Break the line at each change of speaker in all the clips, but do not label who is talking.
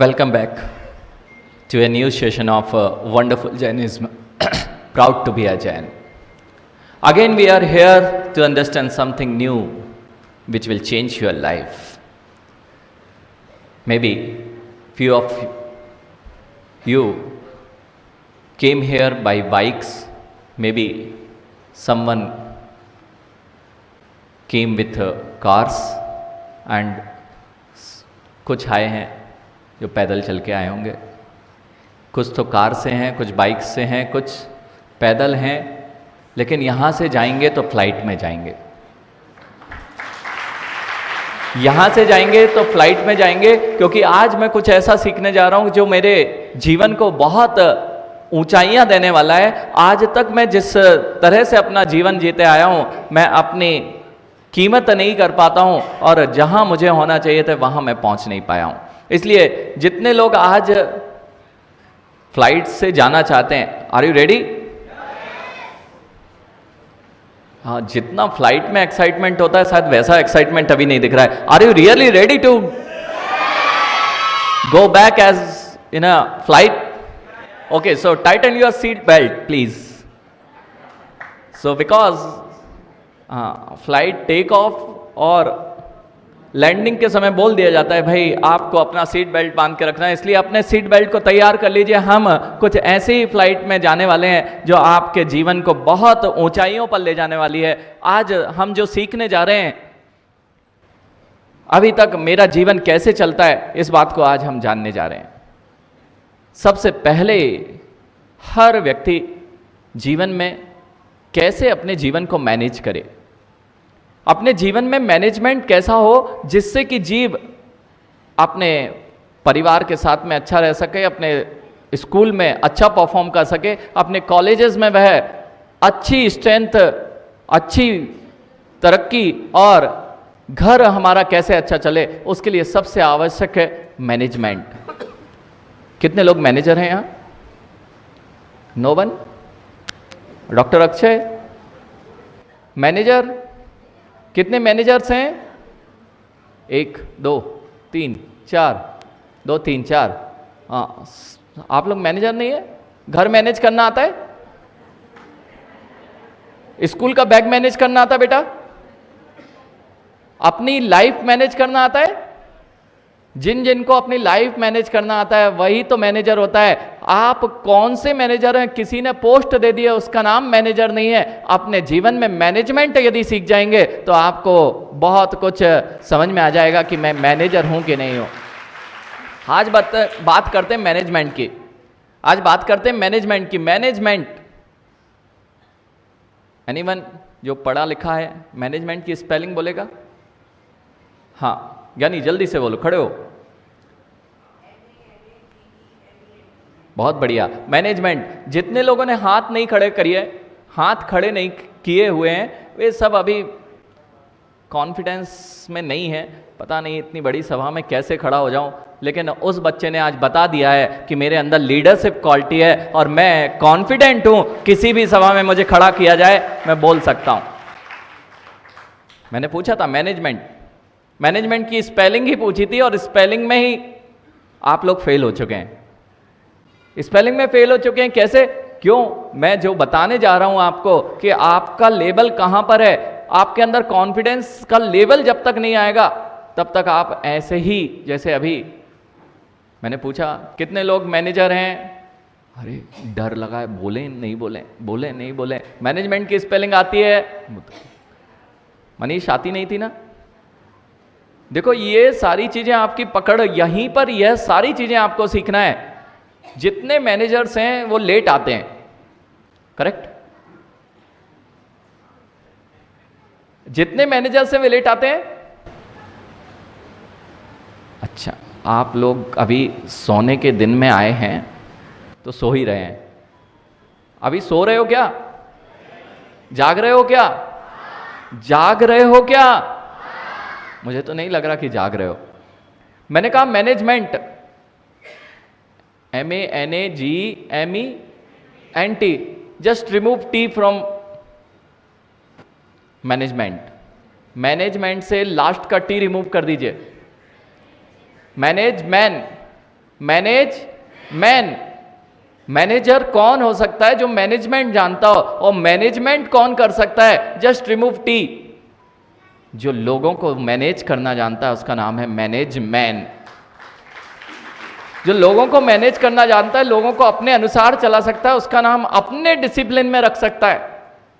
Welcome back to a new session of Wonderful Jainism. Proud to be a Jain. Again, we are here to understand something new which will change your life. Maybe few of you came here by bikes, maybe someone came with cars and कुछ आए हैं जो पैदल चल के आए होंगे, कुछ तो कार से हैं, कुछ बाइक से हैं, कुछ पैदल हैं, लेकिन यहाँ से जाएंगे तो फ्लाइट में जाएंगे। यहाँ से जाएंगे तो फ्लाइट में जाएंगे, क्योंकि आज मैं कुछ ऐसा सीखने जा रहा हूँ जो मेरे जीवन को बहुत ऊंचाइयाँ देने वाला है। आज तक मैं जिस तरह से अपना जीवन जीते आया हूँ, मैं अपनी कीमत नहीं कर पाता हूँ और जहाँ मुझे होना चाहिए था वहाँ मैं पहुँच नहीं पाया हूँ। इसलिए जितने लोग आज फ्लाइट से जाना चाहते हैं, आर यू रेडी? हाँ, जितना फ्लाइट में एक्साइटमेंट होता है शायद वैसा एक्साइटमेंट अभी नहीं दिख रहा है। Are you really ready to go back as in a flight? Okay, so tighten your seat belt please. So because flight take off और लैंडिंग के समय बोल दिया जाता है भाई आपको अपना सीट बेल्ट बांध के रखना है, इसलिए अपने सीट बेल्ट को तैयार कर लीजिए। हम कुछ ऐसे ही फ्लाइट में जाने वाले हैं जो आपके जीवन को बहुत ऊंचाइयों पर ले जाने वाली है। आज हम जो सीखने जा रहे हैं, अभी तक मेरा जीवन कैसे चलता है इस बात को आज हम जानने जा रहे हैं। सबसे पहले हर व्यक्ति जीवन में कैसे अपने जीवन को मैनेज करे, अपने जीवन में मैनेजमेंट कैसा हो जिससे कि जीव अपने परिवार के साथ में अच्छा रह सके, अपने स्कूल में अच्छा परफॉर्म कर सके, अपने कॉलेजेस में वह अच्छी स्ट्रेंथ, अच्छी तरक्की और घर हमारा कैसे अच्छा चले, उसके लिए सबसे आवश्यक है मैनेजमेंट। कितने लोग मैनेजर हैं यहाँ? No one? Doctor Akshay manager? कितने मैनेजर्स हैं? 1 2 3 4, 2 3 4। हाँ, आप लोग मैनेजर नहीं है? घर मैनेज करना आता है? स्कूल का बैग मैनेज करना आता है बेटा? अपनी लाइफ मैनेज करना आता है? जिन जिनको अपनी लाइफ मैनेज करना आता है वही तो मैनेजर होता है। आप कौन से मैनेजर हैं? किसी ने पोस्ट दे दी है उसका नाम मैनेजर नहीं है। अपने जीवन में मैनेजमेंट यदि सीख जाएंगे तो आपको बहुत कुछ समझ में आ जाएगा कि मैं मैनेजर हूं कि नहीं हूं। आज बात करते हैं मैनेजमेंट की। आज बात करते हैं मैनेजमेंट की। मैनेजमेंट, एनीवन जो पढ़ा लिखा है मैनेजमेंट की स्पेलिंग बोलेगा? हाँ, यानी जल्दी से बोलो, खड़े हो। बहुत बढ़िया। मैनेजमेंट, जितने लोगों ने हाथ नहीं खड़े करिए, हाथ खड़े नहीं किए हुए हैं, वे सब अभी कॉन्फिडेंस में नहीं है। पता नहीं इतनी बड़ी सभा में कैसे खड़ा हो जाऊं, लेकिन उस बच्चे ने आज बता दिया है कि मेरे अंदर लीडरशिप क्वालिटी है और मैं कॉन्फिडेंट हूं, किसी भी सभा में मुझे खड़ा किया जाए मैं बोल सकता हूं। मैंने पूछा था मैनेजमेंट की स्पेलिंग ही पूछी थी और स्पेलिंग में ही आप लोग फेल हो चुके हैं। स्पेलिंग में फेल हो चुके हैं। कैसे? क्यों? मैं जो बताने जा रहा हूं आपको कि आपका लेवल कहां पर है, आपके अंदर कॉन्फिडेंस का लेवल जब तक नहीं आएगा तब तक आप ऐसे ही, जैसे अभी मैंने पूछा कितने लोग मैनेजर हैं, अरे डर लगा है, बोले नहीं बोले, बोले नहीं बोले। मैनेजमेंट की स्पेलिंग आती है? मनीष आती नहीं थी ना? देखो, ये सारी चीजें आपकी पकड़ यहीं पर, यह सारी चीजें आपको सीखना है। जितने मैनेजर्स हैं वो लेट आते हैं, करेक्ट? जितने मैनेजर्स हैं वे लेट आते हैं। अच्छा, आप लोग अभी सोने के दिन में आए हैं तो सो ही रहे हैं। अभी सो रहे हो क्या? जाग रहे हो क्या? जाग रहे हो क्या? मुझे तो नहीं लग रहा कि जाग रहे हो। मैंने कहा management, MANAGMENT, just remove T from management. Management से लास्ट का टी रिमूव कर दीजिए। Manage man, manage man. Manager कौन हो सकता है? जो मैनेजमेंट जानता हो। और मैनेजमेंट कौन कर सकता है? Just remove T. जो लोगों को मैनेज करना जानता है उसका नाम है मैनेजमैन। जो लोगों को मैनेज करना जानता है, लोगों को अपने अनुसार चला सकता है, उसका नाम अपने डिसिप्लिन में रख सकता है,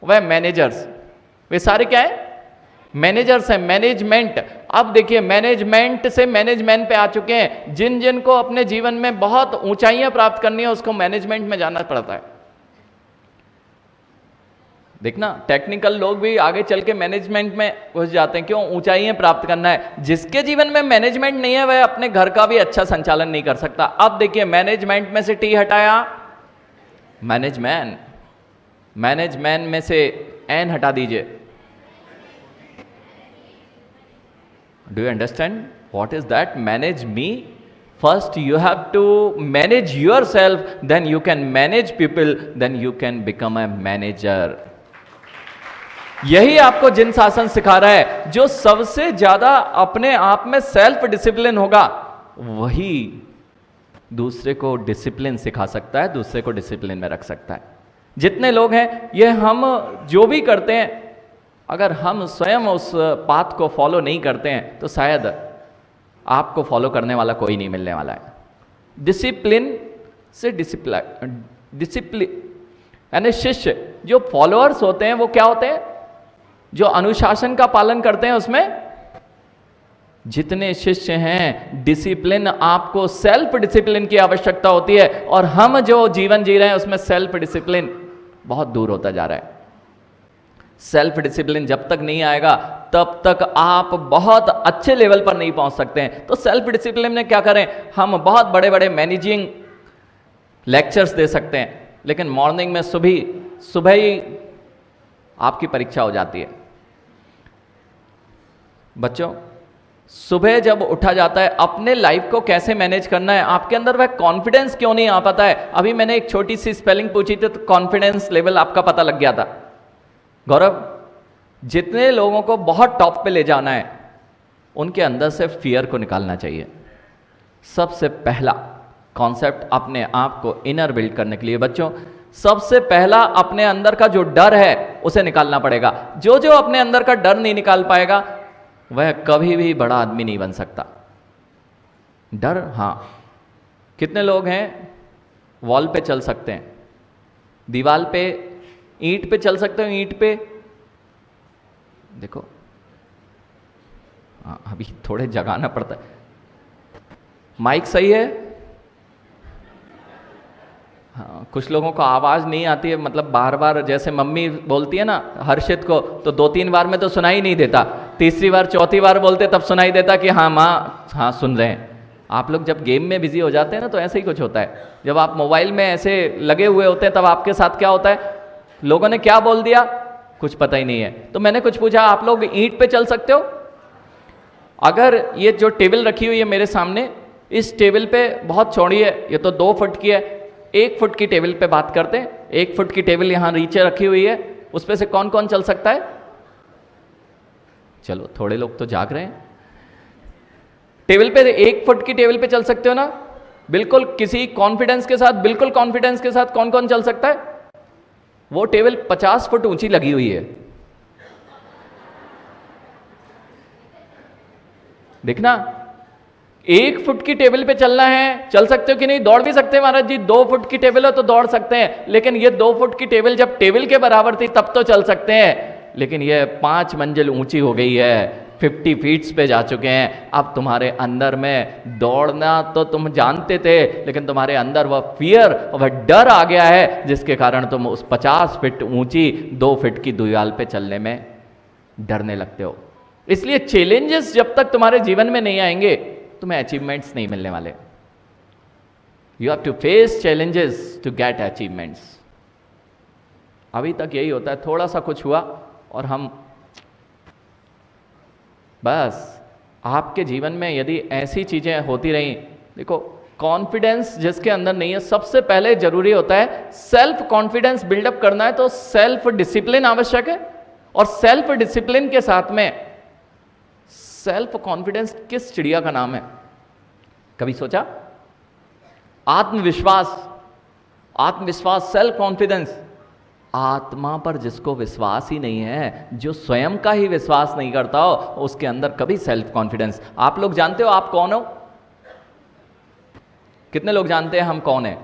वह मैनेजर्स। वे सारे क्या है? मैनेजर्स हैं। मैनेजमेंट। अब देखिए, मैनेजमेंट से मैनेजमेंट पे आ चुके हैं। जिन जिन को अपने जीवन में बहुत ऊंचाइयां प्राप्त करनी है उसको मैनेजमेंट में जाना पड़ता है। देखना, टेक्निकल लोग भी आगे चल के मैनेजमेंट में घुस जाते हैं। क्यों? ऊंचाइयां प्राप्त करना है। जिसके जीवन में मैनेजमेंट नहीं है वह अपने घर का भी अच्छा संचालन नहीं कर सकता। अब देखिए, मैनेजमेंट में से टी हटाया, मैनेजमैन। मैनेजमैन में से एन हटा दीजिए। Do you understand what is that? Manage me. First you have to manage yourself, then you can manage people, then you can become a manager. यही आपको जिन शासन सिखा रहा है। जो सबसे ज्यादा अपने आप में सेल्फ डिसिप्लिन होगा वही दूसरे को डिसिप्लिन सिखा सकता है, दूसरे को डिसिप्लिन में रख सकता है। जितने लोग हैं, ये हम जो भी करते हैं, अगर हम स्वयं उस पाथ को फॉलो नहीं करते हैं तो शायद आपको फॉलो करने वाला कोई नहीं मिलने वाला है। डिसिप्लिन से डिसिप्लिन यानी शिष्य। जो फॉलोअर्स होते हैं वो क्या होते हैं? जो अनुशासन का पालन करते हैं। उसमें जितने शिष्य हैं, डिसिप्लिन, आपको सेल्फ डिसिप्लिन की आवश्यकता होती है। और हम जो जीवन जी रहे हैं उसमें सेल्फ डिसिप्लिन बहुत दूर होता जा रहा है। सेल्फ डिसिप्लिन जब तक नहीं आएगा तब तक आप बहुत अच्छे लेवल पर नहीं पहुंच सकते हैं। तो सेल्फ डिसिप्लिन में क्या करें? हम बहुत बड़े बड़े मैनेजिंग लेक्चर्स दे सकते हैं, लेकिन मॉर्निंग में सुबह ही आपकी परीक्षा हो जाती है। बच्चों, सुबह जब उठा जाता है, अपने लाइफ को कैसे मैनेज करना है, आपके अंदर वह कॉन्फिडेंस क्यों नहीं आ पाता है? अभी मैंने एक छोटी सी स्पेलिंग पूछी थी तो कॉन्फिडेंस लेवल आपका पता लग गया था। गौरव, जितने लोगों को बहुत टॉप पे ले जाना है उनके अंदर से फियर को निकालना चाहिए। सबसे पहला कॉन्सेप्ट अपने आप को इनर बिल्ड करने के लिए बच्चों, सबसे पहला अपने अंदर का जो डर है उसे निकालना पड़ेगा। जो जो अपने अंदर का डर नहीं निकाल पाएगा वह कभी भी बड़ा आदमी नहीं बन सकता। डर, हाँ, कितने लोग हैं वॉल पे चल सकते हैं, दीवार पे, ईंट पे चल सकते हो? ईंट पे देखो, अभी थोड़े जगाना पड़ता है। माइक सही है? हाँ, कुछ लोगों को आवाज नहीं आती है, मतलब बार बार जैसे मम्मी बोलती है ना हर्षित को, तो 2-3 बार में तो सुनाई नहीं देता, तीसरी बार चौथी बार बोलते तब सुनाई देता कि हाँ माँ, हाँ सुन रहे हैं। आप लोग जब गेम में बिजी हो जाते हैं ना तो ऐसे ही कुछ होता है। जब आप मोबाइल में ऐसे लगे हुए होते हैं तब आपके साथ क्या होता है? लोगों ने क्या बोल दिया कुछ पता ही नहीं है। तो मैंने कुछ पूछा, आप लोग ईंट पे चल सकते हो? अगर ये जो टेबल रखी हुई है मेरे सामने, इस टेबल पे बहुत चौड़ी है, ये तो 2 फुट की है, 1 फुट की टेबल पे बात करते हैं। 1 फुट की टेबल यहाँ नीचे रखी हुई है, उस पे से कौन कौन चल सकता है? चलो, थोड़े लोग तो जाग रहे हैं। टेबल पे 1 फुट की टेबल पे चल सकते हो ना? बिल्कुल किसी कॉन्फिडेंस के साथ, बिल्कुल कॉन्फिडेंस के साथ कौन कौन चल सकता है? वो टेबल 50 फुट ऊंची लगी हुई है। देखना, 1 फुट की टेबल पे चलना है, चल सकते हो कि नहीं? दौड़ भी सकते हैं महाराज जी, 2 फुट की टेबल है तो दौड़ सकते हैं, लेकिन ये 2 फुट की टेबल जब टेबल के बराबर थी तब तो चल सकते हैं, लेकिन ये 5 मंजिल ऊंची हो गई है, 50 फीट्स पे जा चुके हैं। अब तुम्हारे अंदर में दौड़ना तो तुम जानते थे, लेकिन तुम्हारे अंदर वह फियर, वह डर आ गया है जिसके कारण तुम उस 50 फीट ऊंची 2 फीट की दीवार पे चलने में डरने लगते हो। इसलिए चैलेंजेस जब तक तुम्हारे जीवन में नहीं आएंगे तुम्हें अचीवमेंट्स नहीं मिलने वाले। You have to face challenges to get achievements. अभी तक यही होता है, थोड़ा सा कुछ हुआ और हम बस, आपके जीवन में यदि ऐसी चीजें होती रहीं, देखो कॉन्फिडेंस जिसके अंदर नहीं है, सबसे पहले जरूरी होता है सेल्फ कॉन्फिडेंस बिल्डअप करना है तो सेल्फ डिसिप्लिन आवश्यक है। और सेल्फ डिसिप्लिन के साथ में सेल्फ कॉन्फिडेंस किस चिड़िया का नाम है? कभी सोचा? आत्मविश्वास, आत्मविश्वास, सेल्फ कॉन्फिडेंस। आत्मा पर जिसको विश्वास ही नहीं है, जो स्वयं का ही विश्वास नहीं करता हो, उसके अंदर कभी सेल्फ कॉन्फिडेंस। आप लोग जानते हो आप कौन हो? कितने लोग जानते हैं हम कौन है?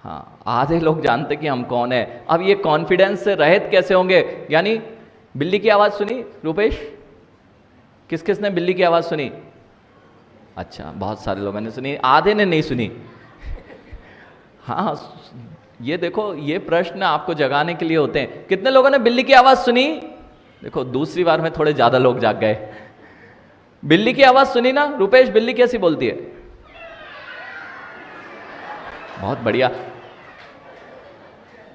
हाँ, आधे लोग जानते कि हम कौन है। अब ये कॉन्फिडेंस से रहित कैसे होंगे? यानी बिल्ली की आवाज सुनी रूपेश? किस किस ने बिल्ली की आवाज सुनी? अच्छा, बहुत सारे लोगों ने सुनी, आधे ने नहीं सुनी। हाँ, ये देखो, ये प्रश्न आपको जगाने के लिए होते हैं। कितने लोगों ने बिल्ली की आवाज सुनी? देखो, दूसरी बार में थोड़े ज्यादा लोग जाग गए। बिल्ली की आवाज सुनी ना? रूपेश, बिल्ली कैसी बोलती है? बहुत बढ़िया।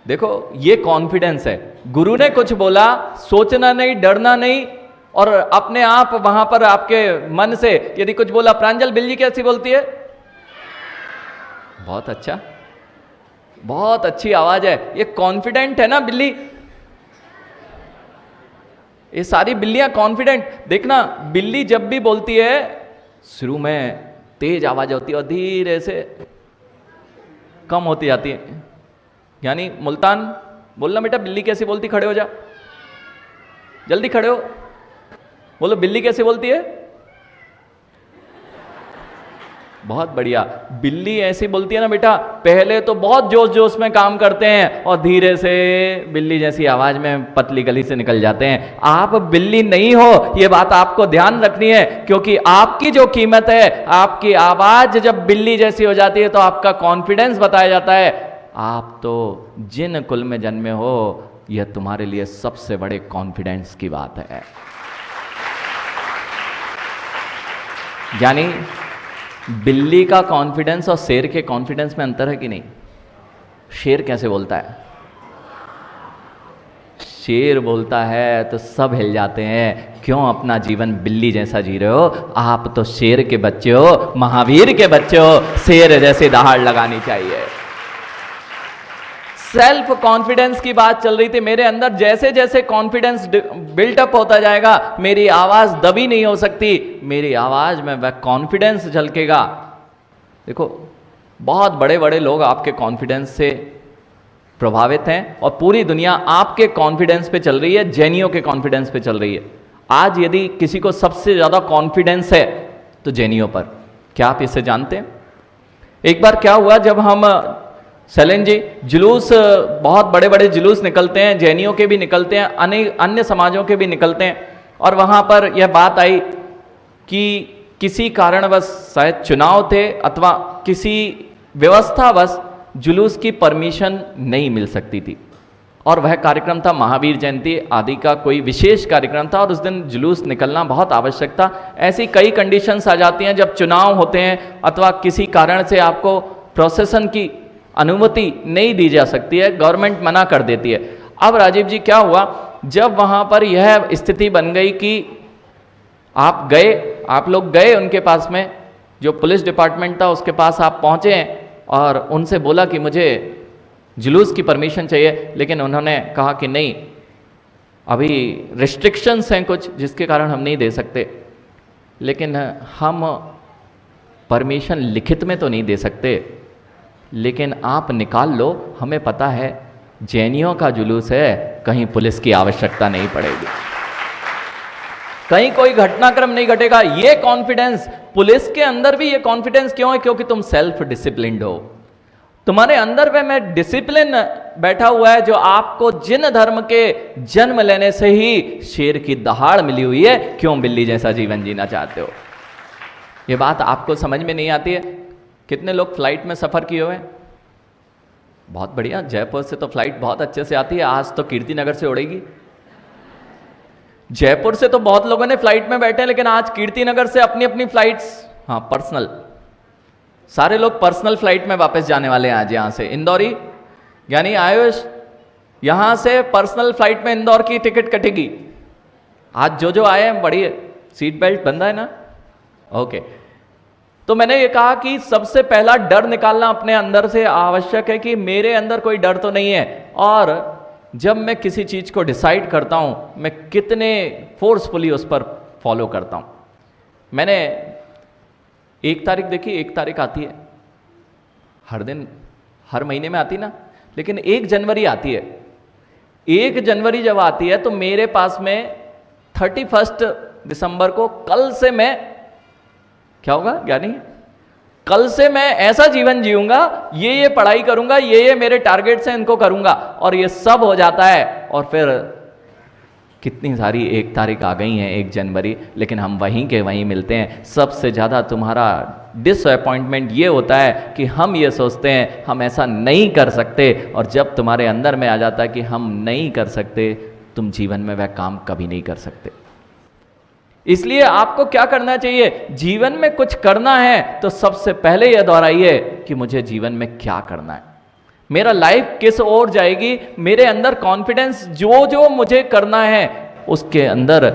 देखो, ये कॉन्फिडेंस है। गुरु ने कुछ बोला, सोचना नहीं, डरना नहीं, और अपने आप वहां पर आपके मन से यदि कुछ बोला, प्रांजल बिल्ली कैसी बोलती है? बहुत अच्छा, बहुत अच्छी आवाज है। ये कॉन्फिडेंट है ना बिल्ली? ये सारी बिल्लियां कॉन्फिडेंट। देखना, बिल्ली जब भी बोलती है, शुरू में तेज आवाज होती है और धीरे से कम होती जाती है। यानी मुल्तान, बोलना बेटा, बिल्ली कैसी बोलती? खड़े हो जा, जल्दी खड़े हो, बोलो बिल्ली कैसे बोलती है? बहुत बढ़िया। बिल्ली ऐसी बोलती है ना बेटा, पहले तो बहुत जोश जोश में काम करते हैं और धीरे से बिल्ली जैसी आवाज में पतली गली से निकल जाते हैं। आप बिल्ली नहीं हो, ये बात आपको ध्यान रखनी है, क्योंकि आपकी जो कीमत है, आपकी आवाज जब बिल्ली जैसी हो जाती है तो आपका कॉन्फिडेंस बताया जाता है। आप तो जिन कुल में जन्मे हो, यह तुम्हारे लिए सबसे बड़े कॉन्फिडेंस की बात है। यानी बिल्ली का कॉन्फिडेंस और शेर के कॉन्फिडेंस में अंतर है कि नहीं? शेर कैसे बोलता है? शेर बोलता है तो सब हिल जाते हैं। क्यों अपना जीवन बिल्ली जैसा जी रहे हो? आप तो शेर के बच्चे हो, महावीर के बच्चे हो। शेर जैसे दहाड़ लगानी चाहिए। सेल्फ कॉन्फिडेंस की बात चल रही थी। मेरे अंदर जैसे जैसे कॉन्फिडेंस बिल्टअप होता जाएगा, मेरी आवाज दबी नहीं हो सकती, मेरी आवाज में वह कॉन्फिडेंस झलकेगा। देखो, बहुत बड़े बड़े लोग आपके कॉन्फिडेंस से प्रभावित हैं और पूरी दुनिया आपके कॉन्फिडेंस पे चल रही है, जैनियों के कॉन्फिडेंस पे चल रही है। आज यदि किसी को सबसे ज्यादा कॉन्फिडेंस है तो जैनियों पर। क्या आप इसे जानते हैं? एक बार क्या हुआ, जब हम सैलेन जी, जुलूस, बहुत बड़े बड़े जुलूस निकलते हैं, जैनियों के भी निकलते हैं, अन्य समाजों के भी निकलते हैं, और वहाँ पर यह बात आई कि किसी कारणवश, शायद चुनाव थे अथवा किसी व्यवस्थावश, जुलूस की परमिशन नहीं मिल सकती थी। और वह कार्यक्रम था महावीर जयंती आदि का कोई विशेष कार्यक्रम था, और उस दिन जुलूस निकलना बहुत आवश्यक था। ऐसी कई कंडीशंस आ जाती हैं जब चुनाव होते हैं अथवा किसी कारण से आपको प्रोसेसन की अनुमति नहीं दी जा सकती है, गवर्नमेंट मना कर देती है। अब राजीव जी क्या हुआ, जब वहां पर यह स्थिति बन गई कि आप लोग गए उनके पास में, जो पुलिस डिपार्टमेंट था उसके पास आप पहुंचे और उनसे बोला कि मुझे जुलूस की परमिशन चाहिए, लेकिन उन्होंने कहा कि नहीं, अभी रिस्ट्रिक्शंस हैं कुछ जिसके कारण हम नहीं दे सकते, लेकिन हम परमिशन लिखित में तो नहीं दे सकते, लेकिन आप निकाल लो, हमें पता है जैनियों का जुलूस है, कहीं पुलिस की आवश्यकता नहीं पड़ेगी, कहीं कोई घटनाक्रम नहीं घटेगा। ये कॉन्फिडेंस, पुलिस के अंदर भी ये कॉन्फिडेंस क्यों है? क्योंकि तुम सेल्फ डिसिप्लिन्ड हो, तुम्हारे अंदर में डिसिप्लिन बैठा हुआ है, जो आपको जिन धर्म के जन्म लेने से ही शेर की दहाड़ मिली हुई है। क्यों बिल्ली जैसा जीवन जीना चाहते हो? ये बात आपको समझ में नहीं आती है। कितने लोग फ्लाइट में सफर किए हुए हैं? बहुत बढ़िया, जयपुर से तो फ्लाइट बहुत अच्छे से आती है, आज तो कीर्तिनगर से उड़ेगी। जयपुर से तो बहुत लोगों ने फ्लाइट में बैठे हैं, लेकिन आज कीर्तिनगर से अपनी अपनी फ्लाइट्स, हाँ पर्सनल, सारे लोग पर्सनल फ्लाइट में वापस जाने वाले हैं आज यहां से। इंदौरी, यानी आयुष, यहां से पर्सनल फ्लाइट में इंदौर की टिकट कटेगी। आज जो आए हैं, बढ़िया, सीट बेल्ट बंधा है ना? ओके। तो मैंने ये कहा कि सबसे पहला डर निकालना अपने अंदर से आवश्यक है कि मेरे अंदर कोई डर तो नहीं है, और जब मैं किसी चीज को डिसाइड करता हूं, मैं कितने फोर्सफुली उस पर फॉलो करता हूं। मैंने 1 तारीख देखी, 1 तारीख आती है, हर दिन हर महीने में आती ना, लेकिन 1 जनवरी आती है। 1 जनवरी जब आती है तो मेरे पास में 31 दिसंबर को कल से मैं क्या होगा ज्ञानी, कल से मैं ऐसा जीवन जीऊंगा, ये पढ़ाई करूंगा, ये मेरे टारगेट्स हैं, इनको करूंगा, और ये सब हो जाता है। और फिर कितनी सारी 1 तारीख आ गई हैं, 1 जनवरी, लेकिन हम वहीं के वहीं मिलते हैं। सबसे ज़्यादा तुम्हारा डिसअपॉइंटमेंट ये होता है कि हम ये सोचते हैं हम ऐसा नहीं कर सकते, और जब तुम्हारे अंदर में आ जाता है कि हम नहीं कर सकते, तुम जीवन में वह काम कभी नहीं कर सकते। इसलिए आपको क्या करना चाहिए, जीवन में कुछ करना है तो सबसे पहले यह दोहराइए कि मुझे जीवन में क्या करना है, मेरा लाइफ किस ओर जाएगी, मेरे अंदर कॉन्फिडेंस जो जो मुझे करना है उसके अंदर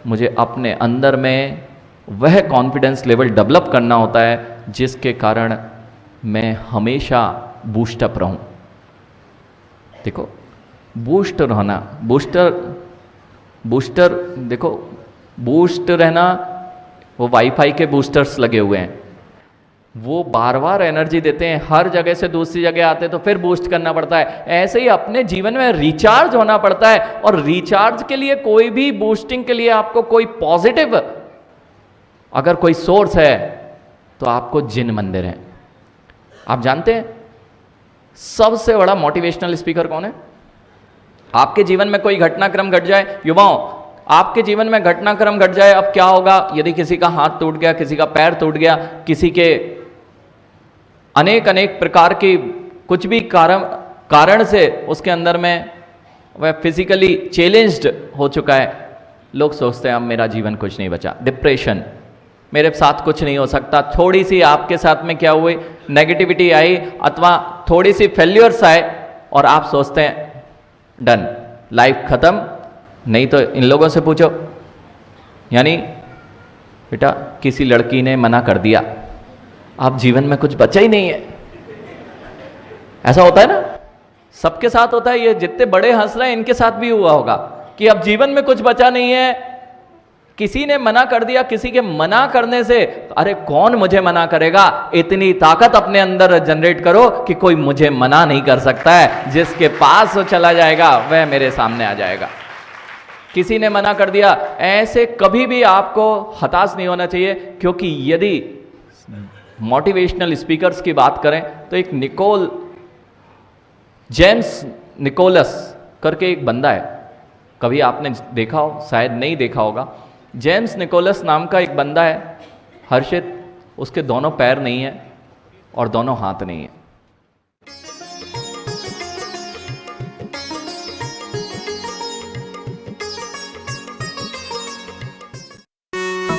मुझे अपने अंदर में वह कॉन्फिडेंस लेवल डेवलप करना होता है जिसके कारण मैं हमेशा बूस्टअप रहूं। देखो बूस्ट रहना, बूस्टर देखो, बूस्ट रहना, वो वाईफाई के बूस्टर्स लगे हुए हैं, वो बार बार एनर्जी देते हैं, हर जगह से दूसरी जगह आते हैं तो फिर बूस्ट करना पड़ता है। ऐसे ही अपने जीवन में रिचार्ज होना पड़ता है, और रिचार्ज के लिए कोई भी बूस्टिंग के लिए आपको कोई पॉजिटिव अगर कोई सोर्स है तो आपको जिन मंदिर है। आप जानते हैं सबसे बड़ा मोटिवेशनल स्पीकर कौन है? आपके जीवन में कोई घटनाक्रम घट जाए, युवाओं आपके जीवन में घटनाक्रम घट जाए, अब क्या होगा यदि किसी का हाथ टूट गया, किसी का पैर टूट गया, किसी के अनेक अनेक प्रकार की कुछ भी कारण से उसके अंदर में वह फिजिकली चैलेंज्ड हो चुका है, लोग सोचते हैं अब मेरा जीवन कुछ नहीं बचा, डिप्रेशन, मेरे साथ कुछ नहीं हो सकता। थोड़ी सी आपके साथ में क्या हुई, नेगेटिविटी आई अथवा थोड़ी सी फेल्यूर्स आए और आप सोचते हैं डन, लाइफ खत्म। नहीं तो इन लोगों से पूछो, यानी बेटा किसी लड़की ने मना कर दिया, आप जीवन में कुछ बचा ही नहीं है। ऐसा होता है ना, सबके साथ होता है। ये जितने बड़े हंस रहे हैं इनके साथ भी हुआ होगा कि अब जीवन में कुछ बचा नहीं है, किसी ने मना कर दिया। किसी के मना करने से अरे कौन मुझे मना करेगा, इतनी ताकत अपने अंदर जनरेट करो कि कोई मुझे मना नहीं कर सकता है, जिसके पास वो चला जाएगा वह मेरे सामने आ जाएगा। किसी ने मना कर दिया, ऐसे कभी भी आपको हताश नहीं होना चाहिए, क्योंकि यदि मोटिवेशनल स्पीकर्स की बात करें तो एक जेम्स निकोलस करके एक बंदा है, कभी आपने देखा हो, शायद नहीं देखा होगा। जेम्स निकोलस नाम का एक बंदा है, हर्षित, उसके दोनों पैर नहीं है और दोनों हाथ नहीं है।